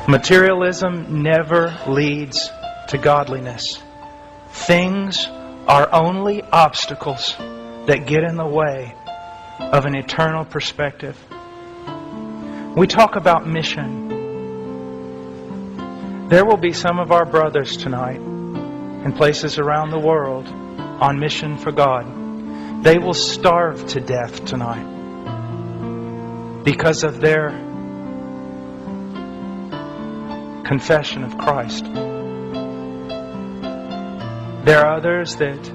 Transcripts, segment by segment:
Materialism never leads to godliness. Things are only obstacles that get in the way of an eternal perspective. We talk about mission. There will be some of our brothers tonight in places around the world on mission for God. They will starve to death tonight because of their confession of Christ. There are others that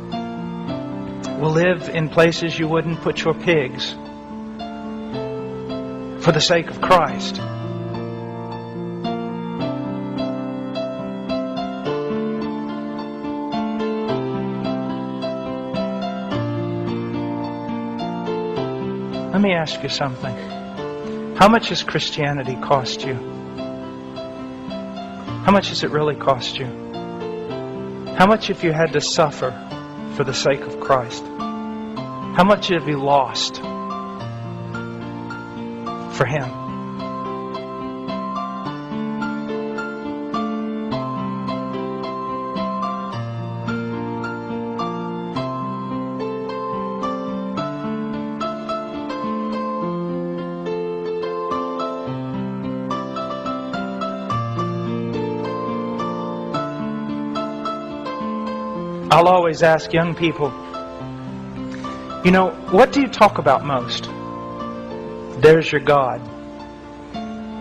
will live in places you wouldn't put your pigs for the sake of Christ. Let me ask you something. How much has Christianity cost you? How much has it really cost you? How much have you had to suffer for the sake of Christ? How much have you lost for Him? I'll always ask young people, what do you talk about most? There's your God.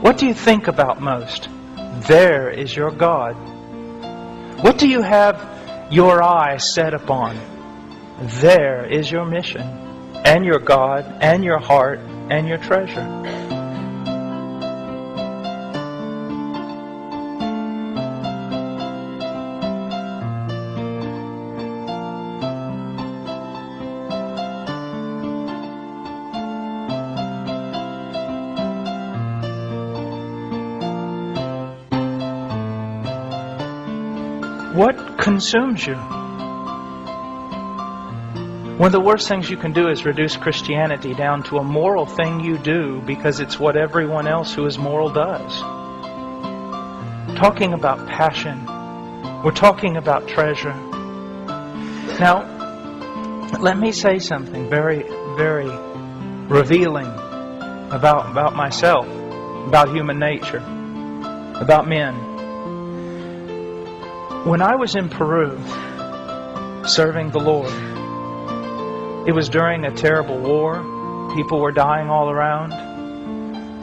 What do you think about most? There is your God. What do you have your eye set upon? There is your mission, and your God, and your heart, and your treasure. What consumes you? One of the worst things you can do is reduce Christianity down to a moral thing you do because it's what everyone else who is moral does. Talking about passion. We're talking about treasure. Now, let me say something very, very revealing about myself, about human nature, about men. When I was in Peru serving the Lord, it was during a terrible war. People were dying all around.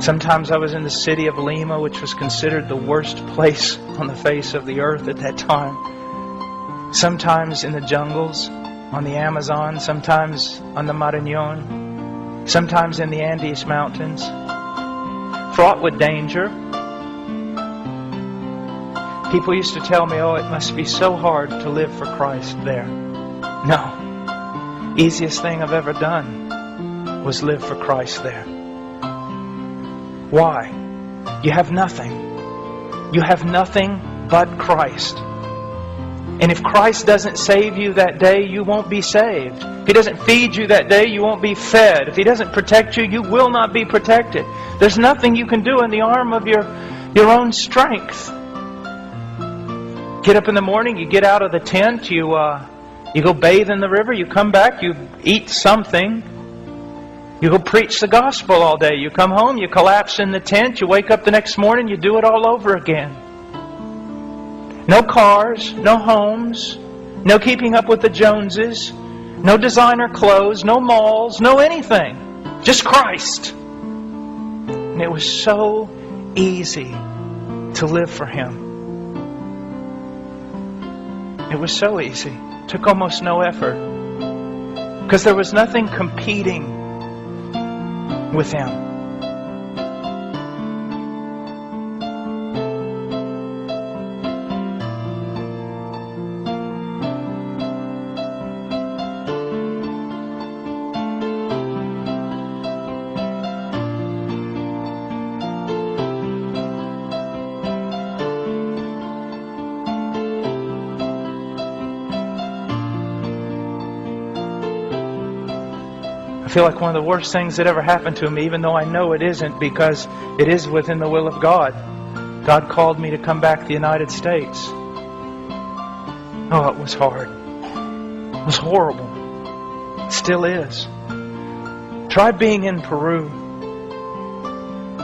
Sometimes I was in the city of Lima, which was considered the worst place on the face of the earth at that time. Sometimes in the jungles, on the Amazon, sometimes on the Marañón, sometimes in the Andes Mountains, fraught with danger. People used to tell me, it must be so hard to live for Christ there. No. Easiest thing I've ever done was live for Christ there. Why? You have nothing. You have nothing but Christ. And if Christ doesn't save you that day, you won't be saved. If He doesn't feed you that day, you won't be fed. If He doesn't protect you, you will not be protected. There's nothing you can do in the arm of your own strength. Get up in the morning, you get out of the tent, you go bathe in the river, you come back, you eat something. You go preach the gospel all day. You come home, you collapse in the tent, you wake up the next morning, you do it all over again. No cars, no homes, no keeping up with the Joneses, no designer clothes, no malls, no anything. Just Christ. And it was so easy to live for Him. It was so easy. It took almost no effort. Because there was nothing competing with Him. I feel like one of the worst things that ever happened to me, even though I know it isn't, because it is within the will of God, God called me to come back to the United States. Oh, it was hard. It was horrible. It still is. Try being in Peru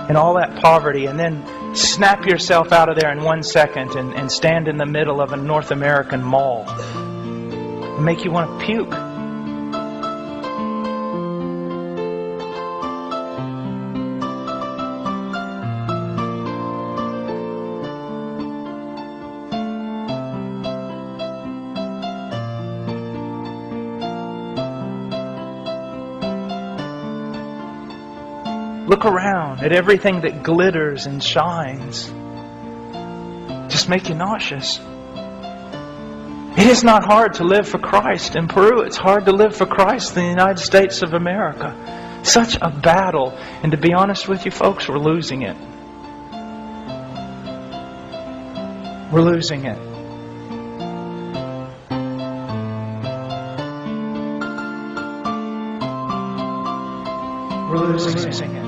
in all that poverty and then snap yourself out of there in 1 second and stand in the middle of a North American mall. It'll make you want to puke. Look around at everything that glitters and shines. Just make you nauseous. It is not hard to live for Christ in Peru. It's hard to live for Christ in the United States of America. Such a battle. And to be honest with you folks, we're losing it. We're losing it. We're losing it.